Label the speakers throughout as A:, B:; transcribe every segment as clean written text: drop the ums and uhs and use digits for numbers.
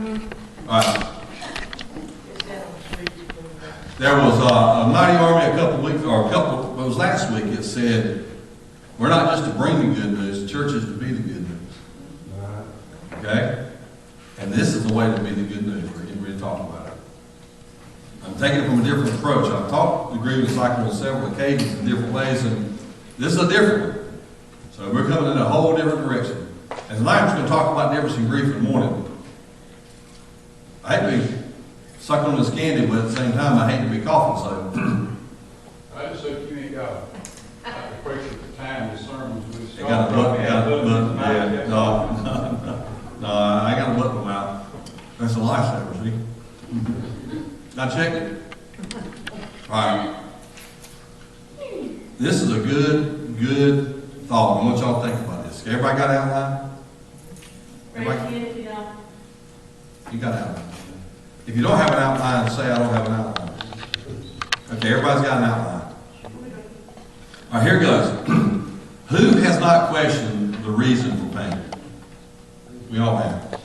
A: All right. There was a mighty army it was last week, it said, we're not just to bring the good news, the church is to be the good news. Okay? And this is the way to be the good news. We're getting ready to talk about it. I'm taking it from a different approach. I've taught the grieving cycle on several occasions in different ways, and this is a different one. So we're coming in a whole different direction. And tonight I'm just going to talk about the difference in grief and mourning. I hate to be sucking on this candy, but at the same time, I hate to be coughing, so.
B: I just hope you ain't got a break at the time the sermons with
A: I got a button, no, I got a button in my mouth. That's a lifesaver, see? I checked it. All right. This is a good thought. I want y'all to think about this. Everybody got an outline? Everybody? You got an outline. If you don't have an outline, say I don't have an outline. Okay, everybody's got an outline. All right, here it goes. Who has not questioned the reason for pain? We all have.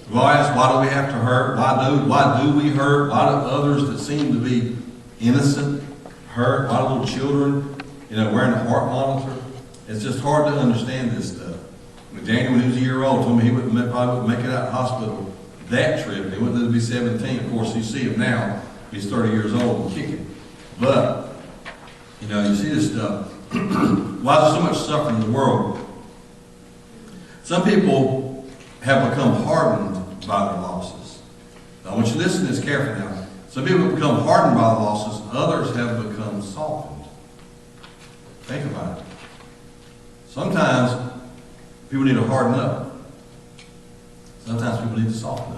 A: We've all asked, why do we have to hurt? Why do we hurt? Why do others that seem to be innocent hurt? Why do little children, wearing a heart monitor? It's just hard to understand this stuff. Daniel, when he was a year old, told me he probably wouldn't make it out of the hospital that trip. He wouldn't live to be 17. Of course, you see him now. He's 30 years old and kicking. But, you see this stuff. Why is there so much suffering in the world? Some people have become hardened by their losses. Now, I want you to listen to this carefully now. Some people have become hardened by the losses. Others have become softened. Think about it. Sometimes people need to harden up. Sometimes people need to soften up.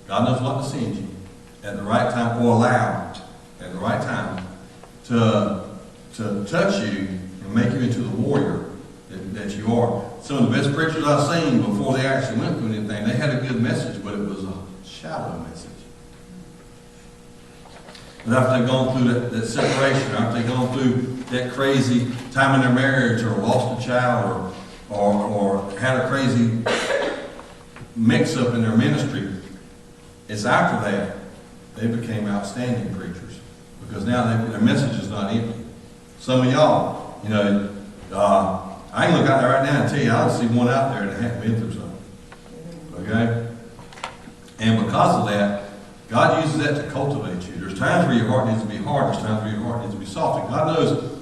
A: God knows what to send you at the right time, or allow at the right time to touch you and make you into the warrior that you are. Some of the best preachers I've seen before they actually went through anything, they had a good message, but it was a shallow message. But after they've gone through that separation, after they've gone through that crazy time in their marriage, or lost a child, or had a crazy mix-up in their ministry, it's after that they became outstanding preachers, because now their message is not empty. Some of y'all, I can look out there right now and tell you, I don't see one out there that hasn't been through something. Okay? And because of that, God uses that to cultivate you. There's times where your heart needs to be hard. There's times where your heart needs to be soft. And God knows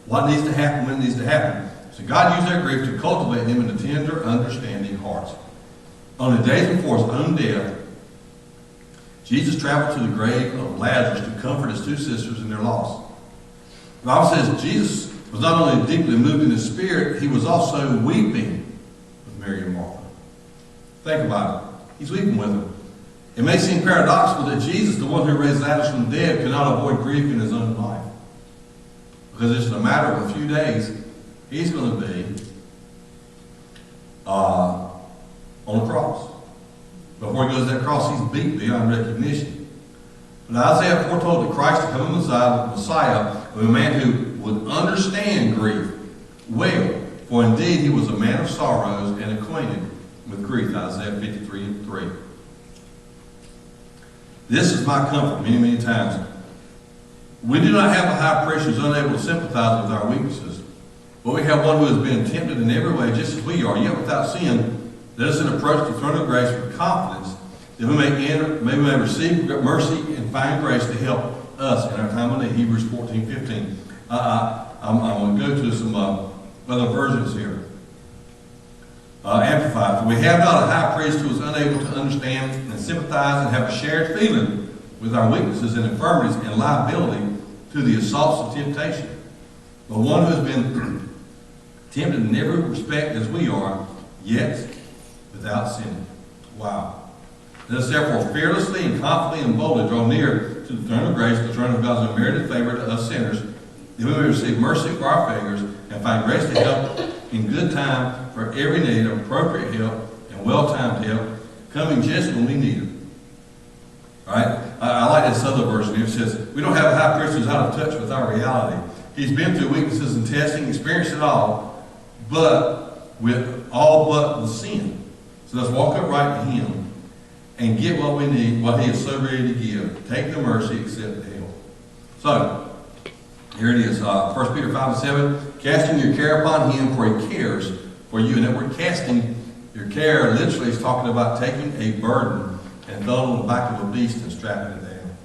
A: what needs to happen, when it needs to happen. So God used their grief to cultivate them into tender, understanding hearts. On the days before his own death, Jesus traveled to the grave of Lazarus to comfort his two sisters in their loss. The Bible says Jesus was not only deeply moved in his spirit, he was also weeping with Mary and Martha. Think about it. He's weeping with them. It may seem paradoxical that Jesus, the one who raised Lazarus from the dead, could not avoid grief in his own life. Because it's a matter of a few days, he's going to be on the cross. Before he goes to that cross, he's beat beyond recognition. But Isaiah foretold that Christ, the coming Messiah, of a man who would understand grief well, for indeed he was a man of sorrows and acquainted with grief. Isaiah 53:3. This is my comfort many, many times. We do not have a high priest who is unable to sympathize with our weaknesses, but we have one who has been tempted in every way, just as we are, yet without sin. Let us then approach the throne of grace with confidence, that we may receive mercy and find grace to help us in our time of need. Hebrews 14:15. I'm going to go to some other versions here. Amplified. For we have not a high priest who is unable to understand and sympathize and have a shared feeling with our weaknesses and infirmities and liability to the assaults of temptation, but one who has been tempted in every respect as we are, yet without sin. Wow. Let us therefore fearlessly and confidently and boldly draw near to the throne of grace, the throne of God's unmerited favor to us sinners, that we may receive mercy for our failures and find grace to help in good time for every need, appropriate help and well-timed help, coming just when we need it. All right? I like this other version here. It says, we don't have a high priest who's out of touch with our reality. He's been through weaknesses and testing, experienced it all, but with sin. So let's walk upright to him and get what we need, what he is so ready to give. Take the mercy, accept the help. So, here it is, 1 Peter 5:7, casting your care upon him, for he cares for you. And that word casting your care literally is talking about taking a burden and throwing it on the back of a beast and strapping it down.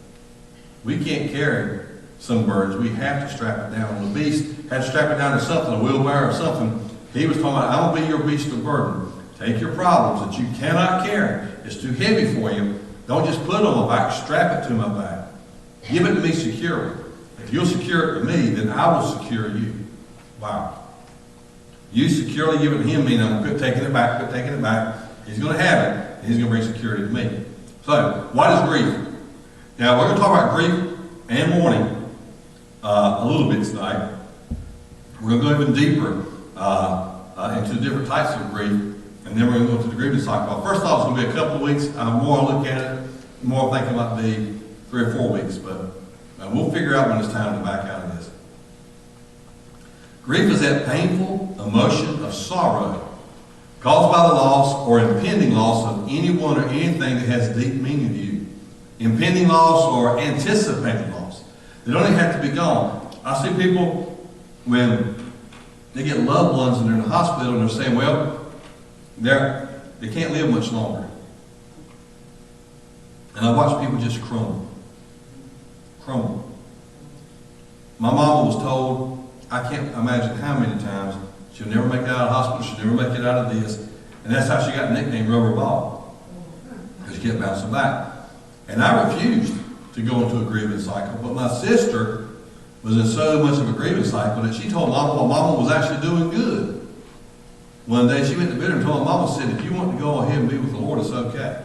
A: We can't carry some burdens. We have to strap it down. The beast had to strap it down to something, a wheelbarrow or something. He was talking about, I'm going to be your beast of burden. Take your problems that you cannot carry. It's too heavy for you. Don't just put it on my back. Strap it to my back. Give it to me securely. If you'll secure it to me, then I will secure you. Wow. You securely give it to him, meaning I'm quit taking it back, quit taking it back. He's going to have it, and he's going to bring security to me. So, what is grief? Now, we're going to talk about grief and mourning a little bit tonight. We're going to go even deeper into the different types of grief, and then we're going to go to the grieving cycle. First off, it's going to be a couple of weeks. More I look at it, more I think it might be 3 or 4 weeks, but we'll figure out when it's time to back out of this. Grief is that painful emotion of sorrow caused by the loss or impending loss of anyone or anything that has deep meaning to you. Impending loss or anticipated loss. They don't even have to be gone. I see people when they get loved ones and they're in the hospital and they're saying, well, they can't live much longer. And I watch people just crumble. Crumble. My mama was told, I can't imagine how many times, she'll never make it out of the hospital, she'll never make it out of this. And that's how she got nicknamed Rubber Ball. Because she kept bouncing back. And I refused to go into a grieving cycle. But my sister was in so much of a grieving cycle that she told Mama, well, Mama was actually doing good. One day she went to bed and told Mama, said, if you want to go ahead and be with the Lord, it's okay.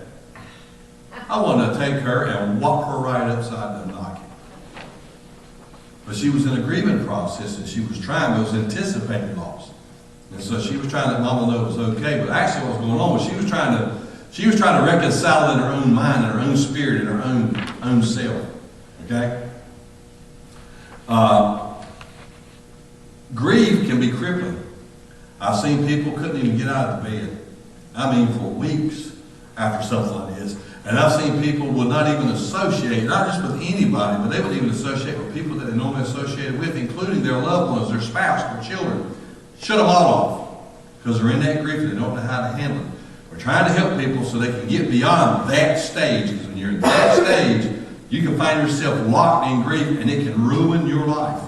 A: I wanted to take her and walk her right upside the knocket. But she was in a grieving process and she was trying, it was anticipating loss. And so she was trying to let Mama know it was okay. But actually what was going on was she was trying to reconcile in her own mind, in her own spirit, in her own self. Okay? Grief can be crippling. I've seen people couldn't even get out of the bed. I mean, for weeks after something like this. And I've seen people would not even associate, not just with anybody, but they would even associate with people that they normally associated with, including their loved ones, their spouse, their children. Shut them all off. Because they're in that grief and they don't know how to handle it. We're trying to help people so they can get beyond that stage. Because when you're in that stage, you can find yourself locked in grief and it can ruin your life.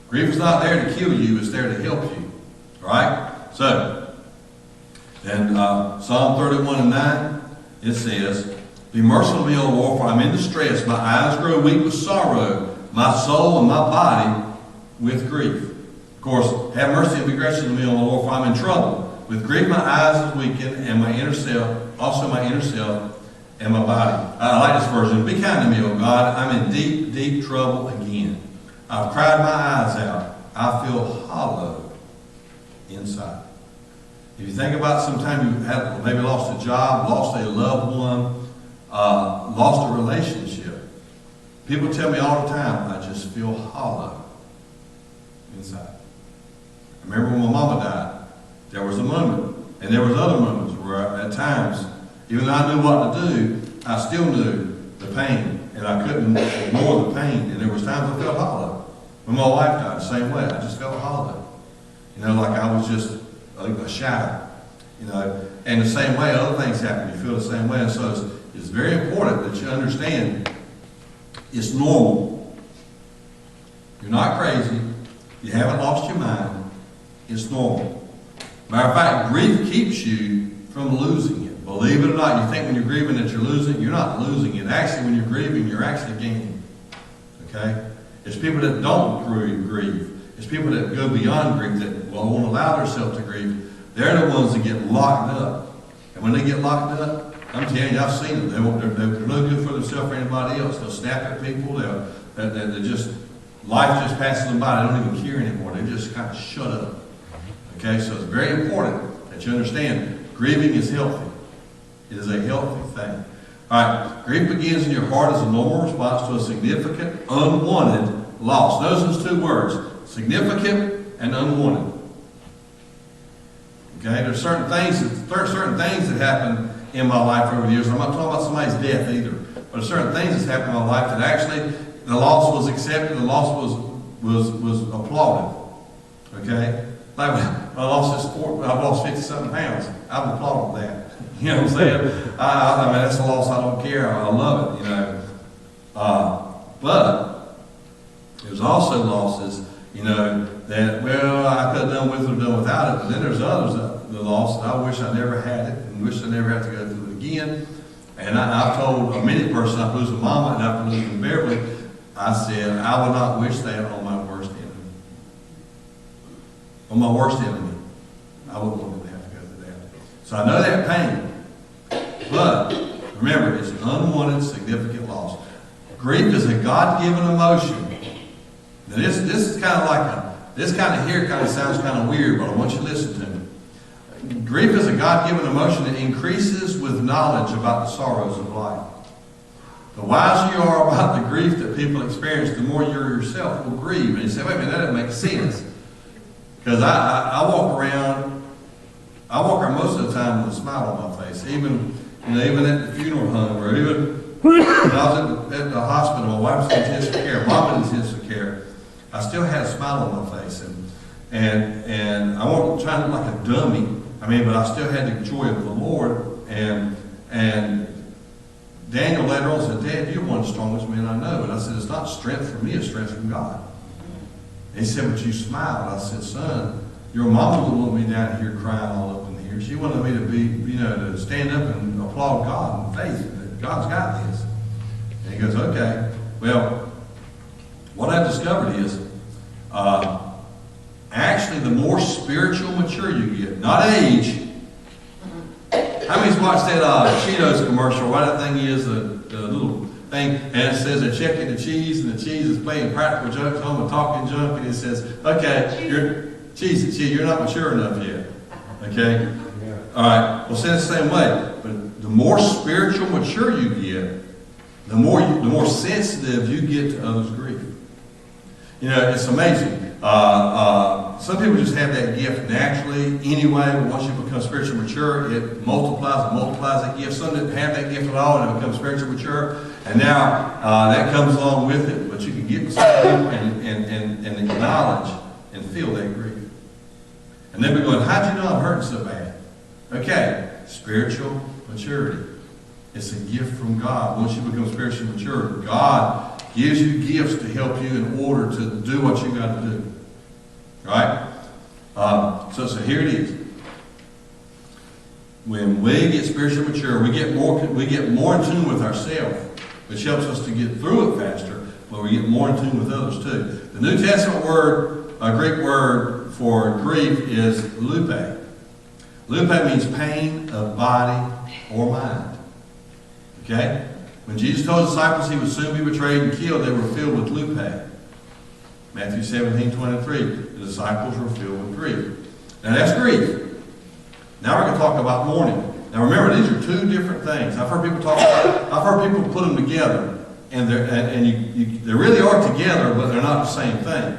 A: Grief is not there to kill you, it's there to help you. All right? So, then Psalm 31:9, it says, be merciful to me, O Lord, for I'm in distress. My eyes grow weak with sorrow, my soul and my body with grief. Of course, have mercy and be gracious to me, O Lord, for I'm in trouble. With grief my eyes is weakened, and my inner self, also my inner self, and my body. I like this version. Be kind to me, O God. I'm in deep, deep trouble again. I've cried my eyes out. I feel hollow inside. If you think about sometime you have maybe lost a job, lost a loved one, lost a relationship. People tell me all the time, I just feel hollow inside. I remember when my mama died, there was a moment, and there was other moments where at times, even though I knew what to do, I still knew the pain, and I couldn't ignore the pain, and there was times I felt hollow. When my wife died, the same way, I just felt hollow. You know, like I was just a shadow, you know. And the same way, other things happen. You feel the same way. And so it's very important that you understand it's normal. You're not crazy. You haven't lost your mind. It's normal. Matter of fact, grief keeps you from losing it. Believe it or not, you think when you're grieving that you're losing it. You're not losing it. Actually, when you're grieving, you're actually gaining. Okay? It's people that don't grieve. It's people that go beyond grief, that won't allow themselves to grieve. They're the ones that get locked up. And when they get locked up, I'm telling you, I've seen them. They're no good for themselves or anybody else. They'll snap at people. They're just, life just passes them by. They don't even care anymore. They just kind of shut up. Okay, so it's very important that you understand grieving is healthy. It is a healthy thing. All right, grief begins in your heart as a normal response to a significant, unwanted loss. Notice those two words, significant and unwanted. Okay, there's certain things that happen in my life over the years. I'm not talking about somebody's death either. But there's certain things that's happened in my life that actually the loss was accepted, the loss was applauded. Okay? Like when I lost 50-something pounds. I've applauded that. You know what I'm saying? I mean, that's a loss I don't care. I love it, you know. But there's also losses, you know, that, well, I could have done with it or done without it. But then there's others, the loss that I wish I never had it and wish I never had to go through it again. And I've told a many person, after losing Mama and after losing Beverly, I said, I would not wish that on my worst enemy. On my worst enemy. I wouldn't want them to have to go through that. So I know that pain. But remember, it's an unwanted, significant loss. Grief is a God-given emotion. Now this is kind of like this kind of here kind of sounds kind of weird, but I want you to listen to me. Grief is a God-given emotion that increases with knowledge about the sorrows of life. The wiser you are about the grief that people experience, the more you yourself will grieve. And you say, wait a minute, that doesn't make sense. Because I walk around most of the time with a smile on my face, even at the funeral home, or even when I was at the hospital. My wife was in intensive care, Mom was in intensive care. I still had a smile on my face, and I wasn't trying to look like a dummy. I mean, but I still had the joy of the Lord. And Daniel later on said, Dad, you're one of the strongest men I know. And I said, it's not strength from me, it's strength from God. And he said, but you smiled. I said, son, your mama wouldn't want me down here crying all up in here. She wanted me to be, to stand up and applaud God in faith that God's got this. And he goes, okay. Well, what I discovered is, actually, the more spiritual mature you get, not age. How many's watched that Cheetos commercial? What that thing is, the little thing, and it says they're checking the cheese, and the cheese is playing practical jokes on and talking junk, and it says, okay, you're not mature enough yet. Okay? Yeah. All right. Well, say the same way. But the more spiritual mature you get, the more sensitive you get to others' grief. You know, it's amazing. Some people just have that gift naturally anyway, but once you become spiritually mature, it multiplies and multiplies that gift. Some didn't have that gift at all and become spiritually mature, and now that comes along with it. But you can get some people and acknowledge and feel that grief. And then we're going, how'd you know I'm hurting so bad? Okay, spiritual maturity. It's a gift from God. Once you become spiritually mature, God gives you gifts to help you in order to do what you got to do. Right? So here it is. When we get spiritually mature, we get more in tune with ourselves, which helps us to get through it faster, but we get more in tune with others too. The New Testament word, Greek word for grief is lupe. Lupe means pain of body or mind. Okay? When Jesus told his disciples he would soon be betrayed and killed, they were filled with lupe. Matthew 17:23, the disciples were filled with grief. Now that's grief. Now we're going to talk about mourning. Now remember, these are two different things. I've heard people put them together, and they really are together, but they're not the same thing.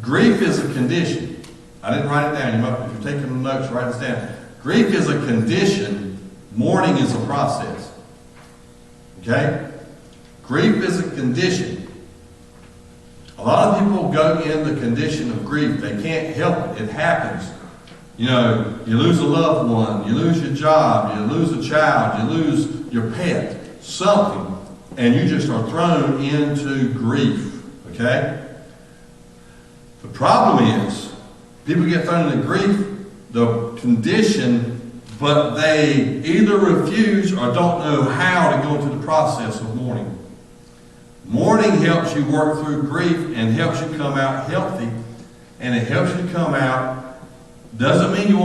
A: Grief is a condition. I didn't write it down. If you're taking notes, write this down. Grief is a condition. Mourning is a process. Okay? Grief is a condition. A lot of people go in the condition of grief. They can't help it. It happens. You know, you lose a loved one, you lose your job, you lose a child, you lose your pet, something, and you just are thrown into grief. Okay? The problem is, people get thrown into grief, the condition, but they either refuse or don't know how to go into the process of mourning. Mourning helps you work through grief and helps you come out healthy, and it helps you come out, doesn't mean you won't